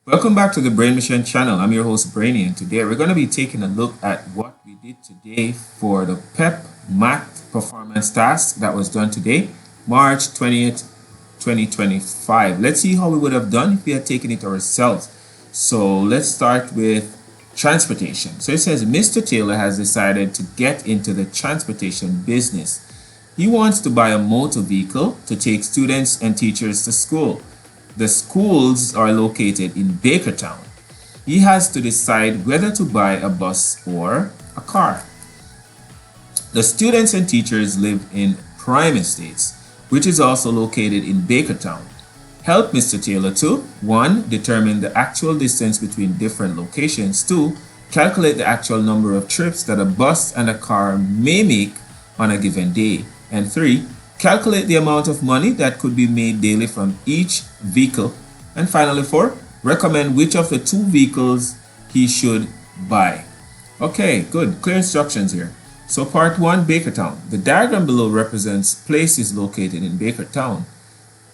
Welcome back to the Brain Mission channel. I'm your host Brainy, and today we're going to be taking a look at what we did today for the PEP math performance task that was done today, March 20th, 2025. Let's see how we would have done if we had taken it ourselves. So let's start with transportation. So it says Mr. Taylor has decided to get into the transportation business. He wants to buy a motor vehicle to take students and teachers to school. The schools are located in Bakertown. He has to decide whether to buy a bus or a car. The students and teachers live in Prime Estates, which is also located in Bakertown. Help Mr. Taylor to 1. Determine the actual distance between different locations. 2. Calculate the actual number of trips that a bus and a car may make on a given day. And 3. Calculate the amount of money that could be made daily from each vehicle. And finally 4. Recommend which of the two vehicles he should buy. Okay, good. Clear instructions here. So part 1, Bakertown. The diagram below represents places located in Bakertown.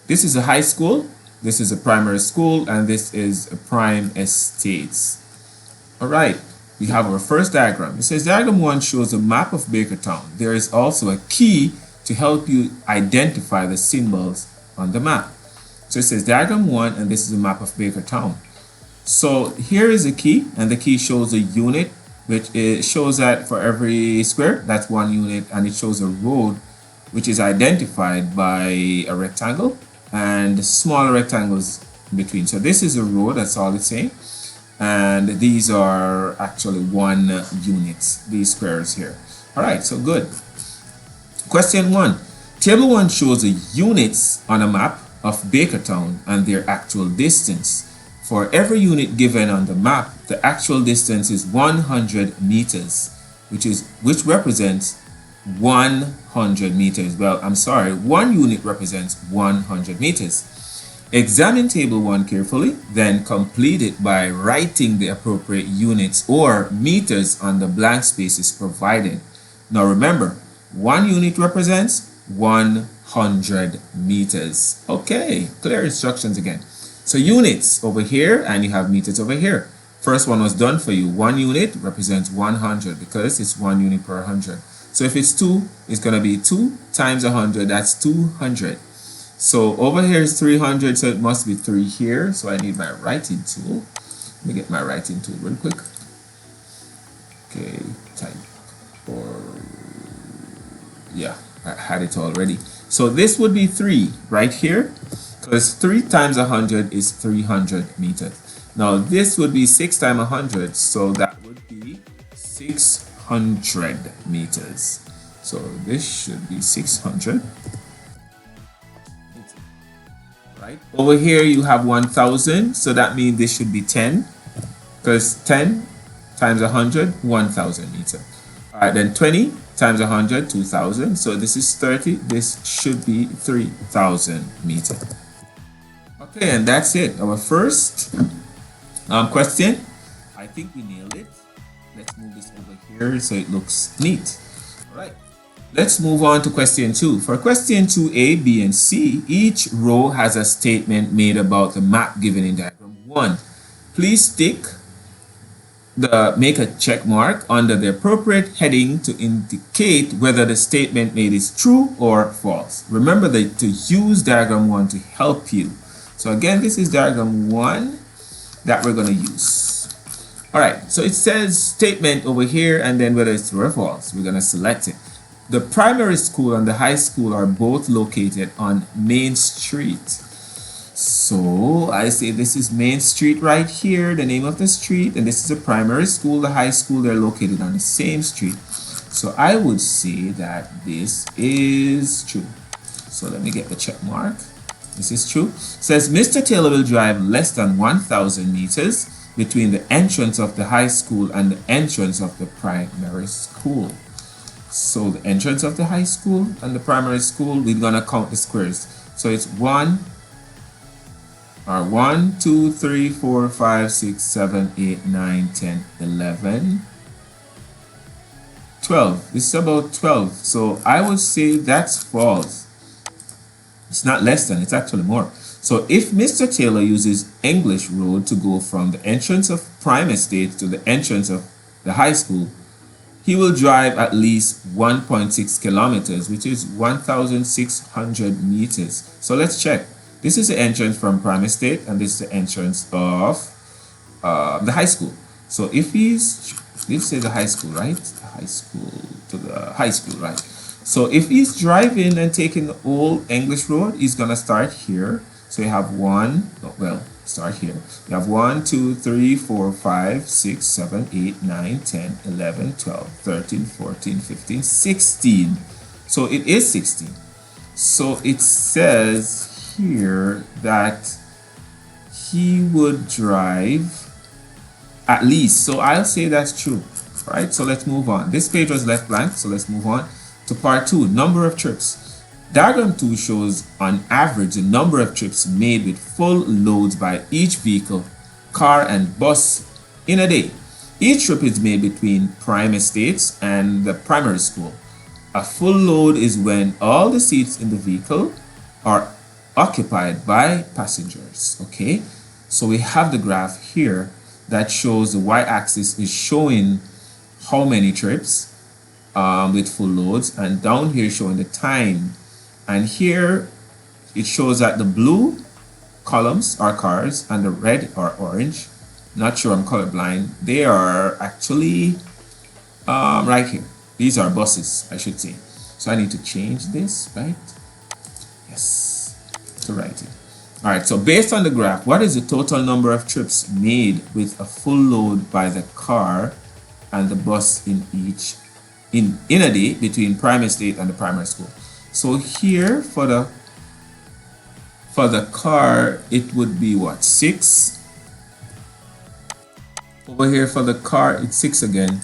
This is a high school, this is a primary school, and this is a prime estates. Alright, we have our first diagram. It says diagram 1 shows a map of Bakertown. There is also a key to help you identify the symbols on the map. So it says diagram 1, and this is a map of Bakertown. So here is a key, and the key shows a unit, which shows that for every square, that's 1 unit, and it shows a road, which is identified by a rectangle and smaller rectangles in between. So this is a road, that's all it's saying. And these are actually 1 unit, these squares here. All right, so good. Question 1. Table 1 shows the units on a map of Bakertown and their actual distance. For every unit given on the map, the actual distance is 100 meters, which represents 100 meters. Well, I'm sorry, 1 unit represents 100 meters. Examine table 1 carefully, then complete it by writing the appropriate units or meters on the blank spaces provided. Now remember, 1 unit represents 100 meters. Okay, clear instructions again. So units over here, and you have meters over here. First one was done for you. 1 unit represents 100 because it's 1 unit per 100. So if it's 2, it's going to be 2 times 100. That's 200. So over here is 300, so it must be 3 here. So I need my writing tool. Let me get my writing tool real quick. Okay, type or yeah, I had it already. So this would be 3 right here, because 3 times 100 is 300 meters. Now this would be 6 times 100, so that would be 600 meters. So this should be 600. Right over here you have 1000, so that means this should be 10, because 10 times 100, 1000 meters. All right, then 20 times 100, 2000. So this is 30. This should be 3000 meters. Okay, and that's it. Our first question. I think we nailed it. Let's move this over here so it looks neat. All right. Let's move on to question 2. For question 2A, B, and C, each row has a statement made about the map given in diagram 1. Please make a check mark under the appropriate heading to indicate whether the statement made is true or false. Remember to use diagram 1 to help you. So again, this is diagram 1 that we're going to use. All right, so it says statement over here, and then whether it's true or false. We're going to select it. The primary school and the high school are both located on Main Street. So I say this is Main Street right here, the name of the street, and this is the primary school, the high school, they're located on the same street. So I would say that this is true. So let me get the check mark. This is true. It says Mr. Taylor will drive less than 1000 meters between the entrance of the high school and the entrance of the primary school. So the entrance of the high school and the primary school, we're gonna count the squares. So it's 1, 2, 3, 4, 5, 6, 7, 8, 9, 10, 11, 12. This is about 12. So I would say that's false. It's not less than, it's actually more. So if Mr. Taylor uses English Road to go from the entrance of Prime Estate to the entrance of the high school, he will drive at least 1.6 kilometers, which is 1,600 meters. So let's check. This is the entrance from Prime Estate, and this is the entrance of the high school. So if this is the high school, right? The high school to the high school, right? So if he's driving and taking the old English Road, he's gonna start here. So you have start here. You have 1, 2, 3, 4, 5, 6, 7, 8, 9, 10, 11, 12, 13, 14, 15, 16. So it is 16. So it says here that he would drive at least. So I'll say that's true, right? So let's move on. This page was left blank, so let's move on to part 2, number of trips. Diagram 2 shows on average the number of trips made with full loads by each vehicle, car and bus in a day. Each trip is made between Prime Estates and the primary school. A full load is when all the seats in the vehicle are occupied by passengers. Okay, so we have the graph here that shows the y-axis is showing how many trips with full loads, and down here showing the time. And here it shows that the blue columns are cars and the red are orange. Not sure, I'm colorblind. They are actually right here. These are buses, I should say. So I need to change this, right? Yes, to write it. All right, so based on the graph, what is the total number of trips made with a full load by the car and the bus in a day between Prime Estate and the primary school? So here for the car, it would be what, 6? Over here for the car, it's 6 again.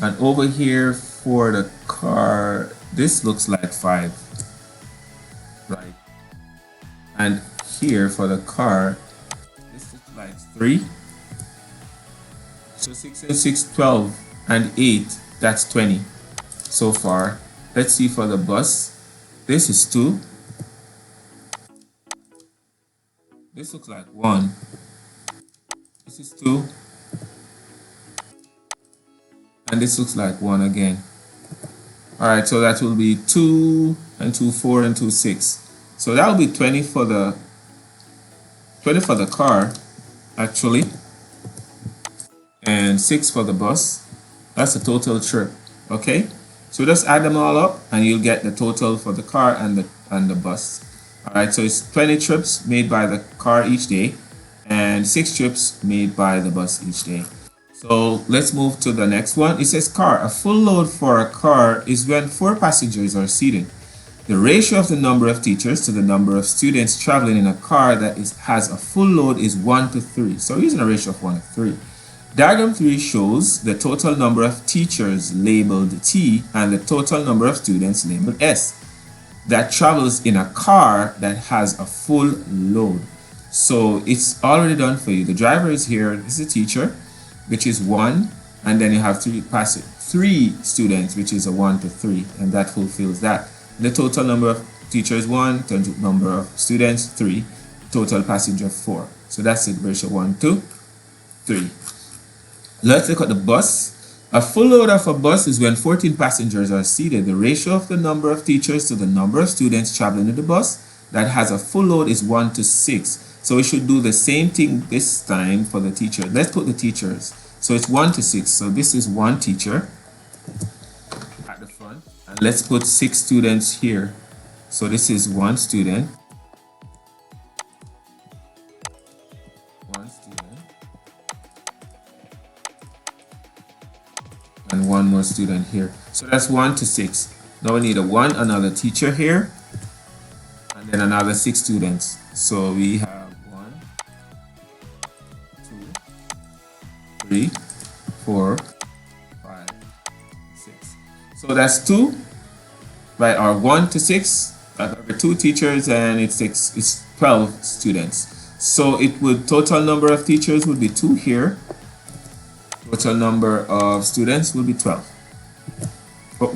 And over here for the car, this looks like 5, right? And here for the car, this looks like 3. So 6 and 6, 12, and 8, that's 20 so far. Let's see for the bus. This is 2. This looks like 1. This is 2. And this looks like 1 again. Alright, so that will be 2 and 2, 4 and 2, 6. So that will be 20 for the car, actually. And 6 for the bus. That's the total trip. Okay? So just add them all up and you'll get the total for the car and the bus. Alright, so it's 20 trips made by the car each day and 6 trips made by the bus each day. So let's move to the next one. It says car. A full load for a car is when 4 passengers are seated. The ratio of the number of teachers to the number of students traveling in a car that has a full load is 1 to 3. So we're using a ratio of 1 to 3. Diagram 3 shows the total number of teachers labeled T and the total number of students labeled S that travels in a car that has a full load. So it's already done for you. The driver is here. This is a teacher, which is 1, and then you have 3 students, which is a 1 to 3, and that fulfills that. The total number of teachers 1, total number of students 3, total passenger 4. So that's it, ratio 1 to 3. Let's look at the bus. A full load of a bus is when 14 passengers are seated. The ratio of the number of teachers to the number of students traveling in the bus that has a full load is 1 to 6. So we should do the same thing this time for the teacher. Let's put the teachers. So it's 1 to 6. So this is 1 teacher at the front. And let's put 6 students here. So this is 1 student. 1 student. And 1 more student here. So that's 1 to 6. Now we need another teacher here. And then another 6 students. So we have 1, 2, 3, 4, 5, 6. So that's 2, right? Or 1 to 6. Over 2 teachers, and it's 12 students. So it would total number of teachers would be 2 here. Total number of students will be 12. Oh,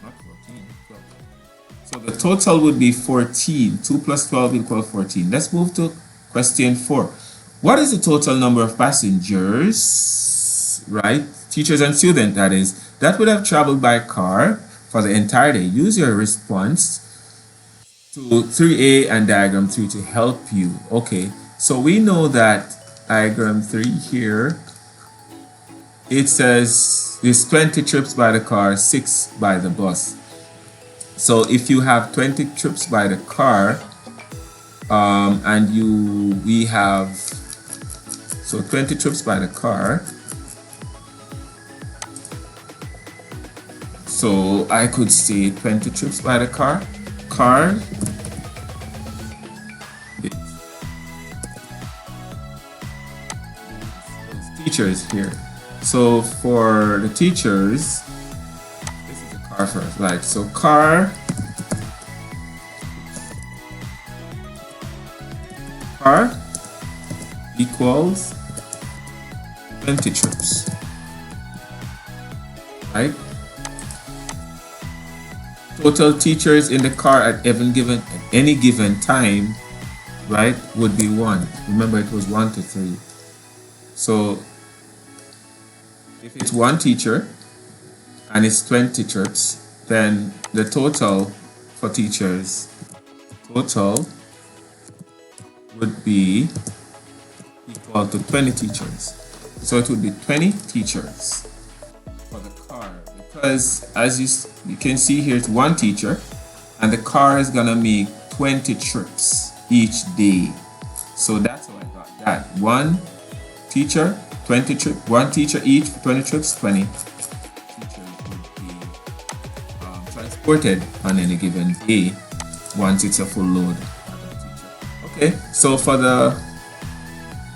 not 14, 12. So the total would be 14. 2 plus 12 equals 14. Let's move to question 4. What is the total number of passengers, right? Teachers and students, that is, that would have traveled by car for the entire day? Use your response to 3A and diagram 3 to help you. Okay, so we know that diagram 3 here, it says there's 20 trips by the car, 6 by the bus. So if you have 20 trips by the car, and we have, so 20 trips by the car, so I could say 20 trips by the car, teachers here. So for the teachers, this is the car first, like, so car equals 20 trips, right? Total teachers in the car at any given time, right, would be 1. Remember, it was 1 to 3. So if it's 1 teacher and it's 20 trips, then the total for teachers, total would be equal to 20 teachers. So it would be 20 teachers for the car, because as you can see here, it's 1 teacher and the car is gonna make 20 trips each day. So that's how I got that. 1 teacher, 20 trips, 1 teacher each, 20 trips, 20 teachers would be transported on any given day once it's a full load. Okay, so for the,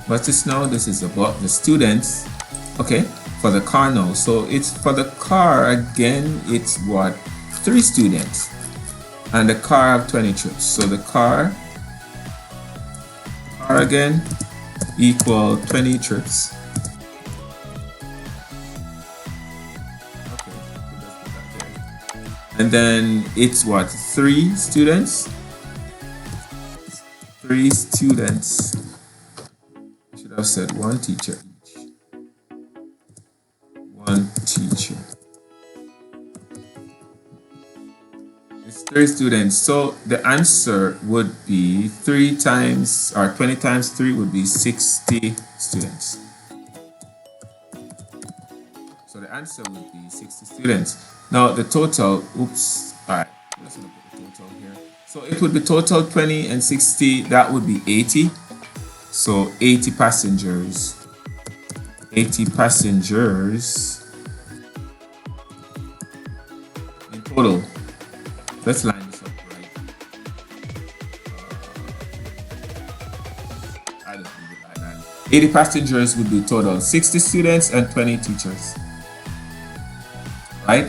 what's this now? This is about the students. Okay, for the car now. So it's for the car again, it's what? 3 students. And the car have 20 trips. So the car again equal 20 trips. Okay, and then it's what? 3 students. 3 students. I should have said 1 teacher each. 1 teacher. It's 3 students. So the answer would be 3 times, or 20 times 3 would be 60 students. So the answer would be 60 students. Now the total, oops, alright, let's look at the total here. So it would be total 20 and 60, that would be 80. So 80 passengers. 80 passengers in total. Let's line this up right. I don't leave it like that. 80 passengers would be total. 60 students and 20 teachers. Right?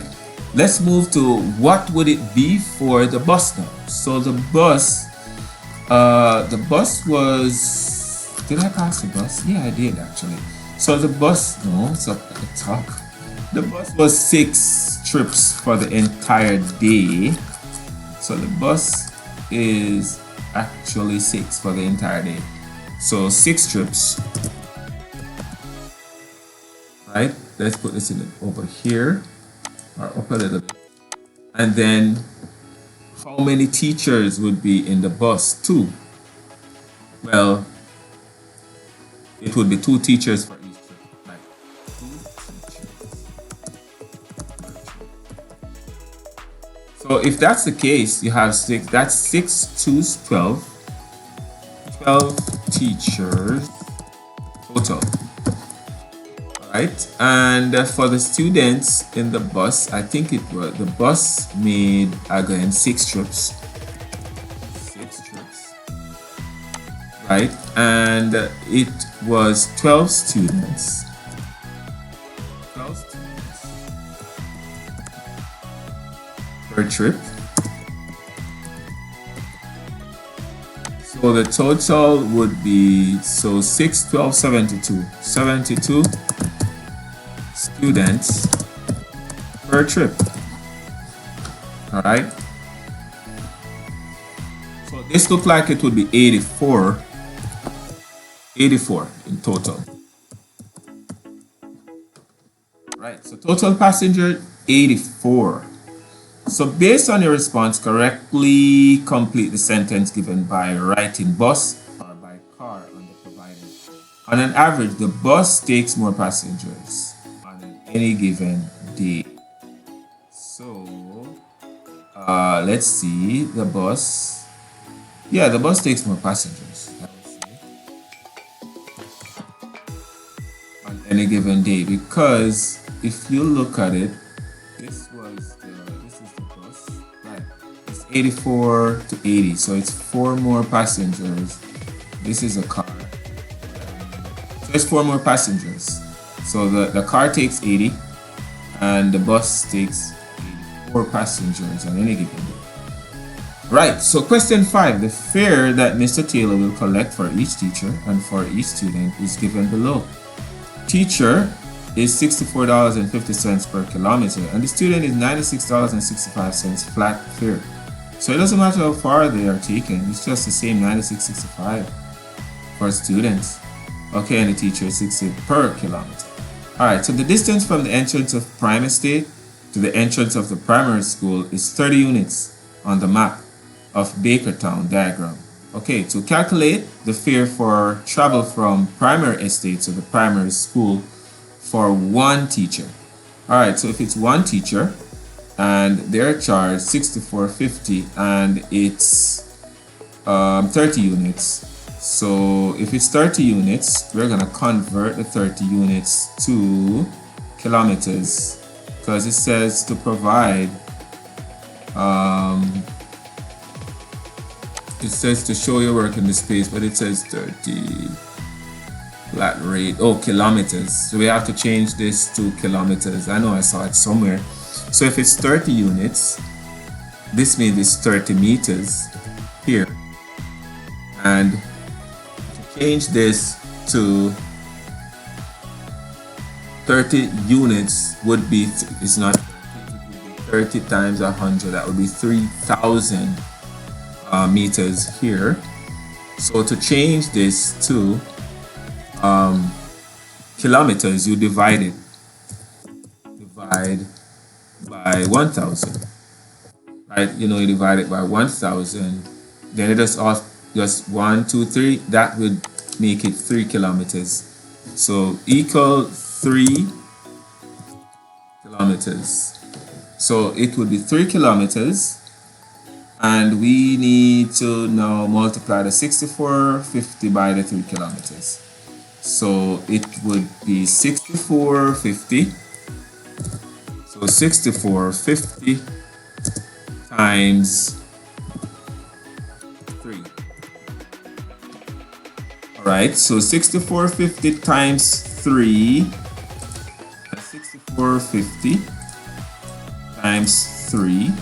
Let's move to what would it be for the bus now. So the bus was, did I pass the bus? Yeah, I did actually. So the bus, no, it's up at the top. The bus was 6 trips for the entire day. So the bus is actually 6 for the entire day. So 6 trips. Right? Let's put this in over here, or up a little bit. And then how many teachers would be in the bus? 2. Well, it would be 2 teachers for each trip. Like 2 teachers per trip. So if that's the case, you have 6. That's 6 2's 12. 12 teachers total. Right, and for the students in the bus, I think it was the bus made again 6 trips. 6 trips, right? And it was 12 students. 12 students per trip. So the total would be, so 6, 12, 72. 72 students per trip. All right. So this looked like it would be 84 in total. Right, so total passenger 84. So based on your response, correctly complete the sentence given by writing bus or by car on the provided. On an average, the bus takes more passengers on any given day. So let's see the bus. Yeah, the bus takes more passengers, I would say, on any given day, because if you look at it, this is the bus, right? It's 84 to 80, so it's 4 more passengers. This is a car, so it's 4 more passengers. So the car takes 80, and the bus takes 84 passengers on any given day. Right, so question 5. The fare that Mr. Taylor will collect for each teacher and for each student is given below. Teacher is $64.50 per kilometer, and the student is $96.65 flat fare. So it doesn't matter how far they are taken, it's just the same $96.65 for students. Okay, and the teacher is $60 per kilometer. Alright, so the distance from the entrance of Prime Estate to the entrance of the primary school is 30 units on the map of Bakertown diagram. Okay, to calculate the fare for travel from primary estate to the primary school for one teacher. Alright, so if it's one teacher and they're charged $64.50 and it's 30 units. So if it's 30 units, we're gonna convert the 30 units to kilometers, because it says to provide it says to show your work in the space, but it says 30 flat rate. Oh, kilometers. So we have to change this to kilometers. I know I saw it somewhere. So if it's 30 units, this means it's 30 meters here. And to change this to 30 units would be, it's not 30 times 100, that would be 3,000 meters here. So to change this to kilometers, you divide by 1,000, right? You know, you divide it by 1,000, then it is off just 1, 2, 3. That would make it 3 kilometers. So equal 3 kilometers. So it would be 3 kilometers. And we need to now multiply the 64.50 by the 3 kilometers. So it would be 64.50. So 64.50 times 3. Alright, so 64.50 times 3. 64.50 times 3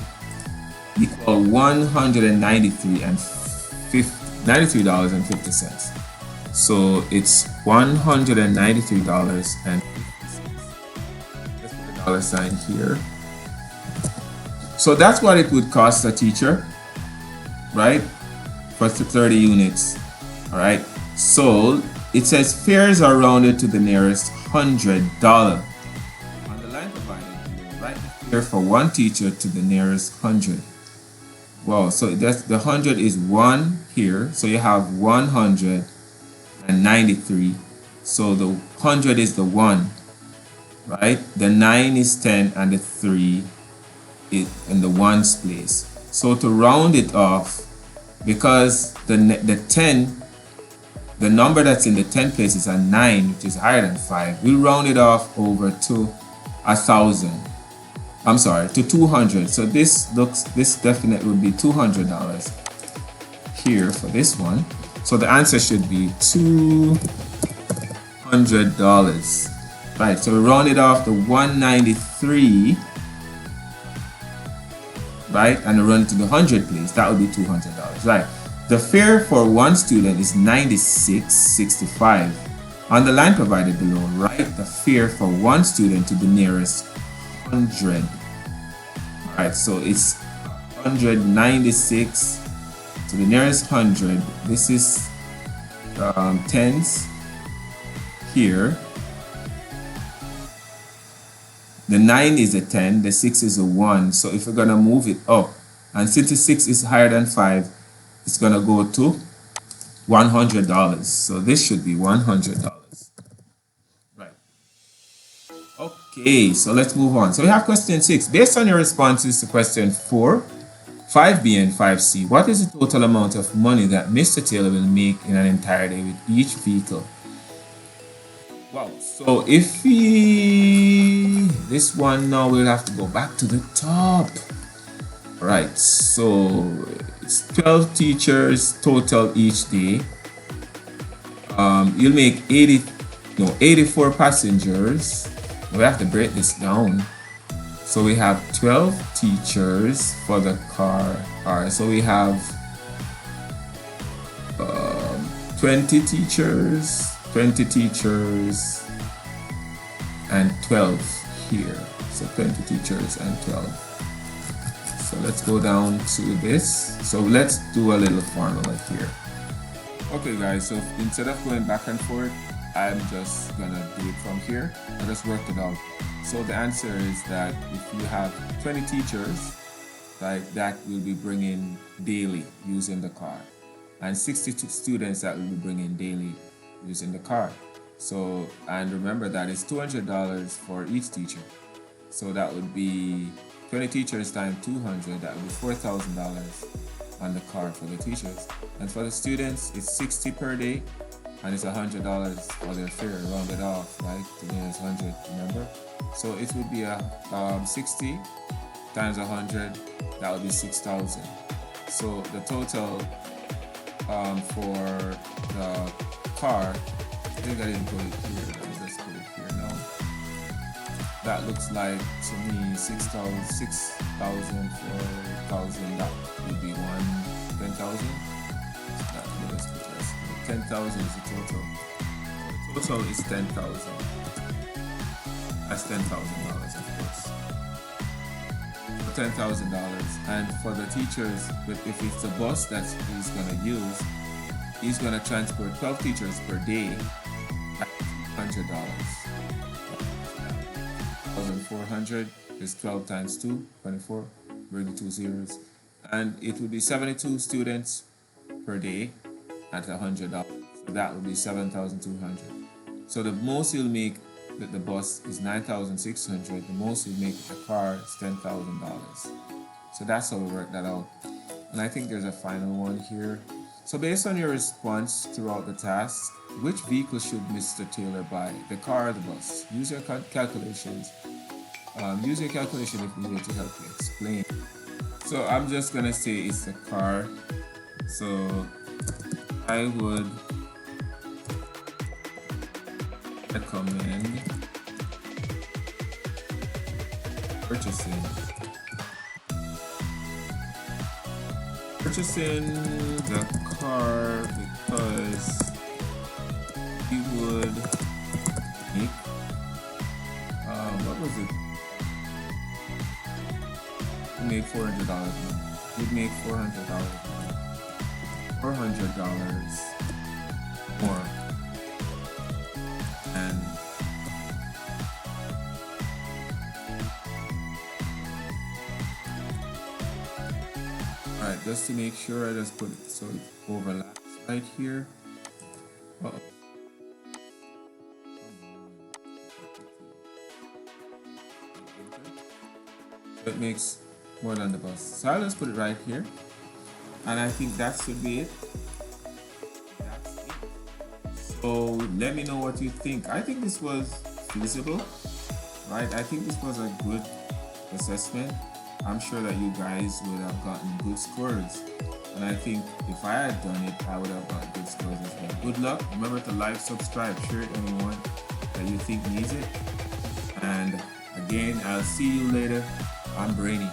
equal $193.50. So it's $193.50. Let's put a dollar sign here. So that's what it would cost a teacher, right? For 30 units. All right. So it says fares are rounded to the nearest $100. On the line provided, write the fare for one teacher to the nearest 100. Wow, so that's the 100 is 1 here, so you have 193. So the 100 is the 1, right? The 9 is 10 and the 3 is in the 1's place. So to round it off, because the number that's in the 10 place is a 9, which is higher than 5, we round it off over to 1,000. I'm sorry, to 200. So this definitely would be $200 here for this one. So the answer should be $200. Right, so we round it off to 193, right, and we run it to the 100 place. That would be $200. Right. The fare for one student is $96.65. On the line provided below, write the fare for one student to the nearest 100. Alright, so it's 196 So the nearest 100, this is tens here. The 9 is a 10, the 6 is a 1. So if we're going to move it up, and since the 6 is higher than 5, it's going to go to $100. So this should be $100. Right. Okay, so let's move on. So we have question 6. Based on your responses to question 4, 5B and 5C, what is the total amount of money that Mr. Taylor will make in an entire day with each vehicle? Wow, so if this one now we'll have to go back to the top. Right, so it's 12 teachers total each day. You'll make 84 passengers. We have to break this down. So we have 12 teachers for the car. Alright, so we have 20 teachers, and 12 here. So 20 teachers and 12. So let's go down to this. So let's do a little formula here. Okay guys, so instead of going back and forth, I'm just gonna do it from here. I just worked it out. So the answer is that if you have 20 teachers, like that will be bringing daily using the car, and 62 students that will be bringing daily using the car. So, and remember that it's $200 for each teacher. So that would be 20 teachers times 200, that would be $4,000 on the car for the teachers. And for the students, it's 60 per day, and it's $100 for their fare, rounded off, right? To the nearest 100, remember? So it would be 60 times 100, that would be 6,000. So the total for the car, I think I didn't put it here, let me just put it here now. That looks like to me 6,000, 4,000, that would be 10,000. That would just put this. 10,000 is the total. The total is 10,000. That's $10,000 of course. For $10,000, and for the teachers, if it's a bus that he's gonna use, he's gonna transport 12 teachers per day at $100. 1,400 is 12 times 2, 24, bring the 2 zeros, and it would be 72 students per day at $100. So that would be 7,200. So the most you'll make with the bus is 9,600. The most you'll make with the car is $10,000. So that's how we work that out. And I think there's a final one here. So based on your response throughout the task, which vehicle should Mr. Taylor buy, the car or the bus? Use your calculations. Use your calculation if needed to help you explain. So I'm just gonna say it's the car. So I would recommend purchasing the car because he would make what was it? He made $400 more. He'd make $400 more. And alright, just to make sure, I just put it so it overlaps right here. Uh-oh. So it makes more than the bus. So I'll just put it right here. And I think that should be it. That's it. So let me know what you think. I think this was feasible, right? I think this was a good assessment. I'm sure that you guys would have gotten good scores. And I think if I had done it, I would have gotten good scores as well. Good luck. Remember to like, subscribe, share it to anyone that you think needs it. And again, I'll see you later. I'm Brainy.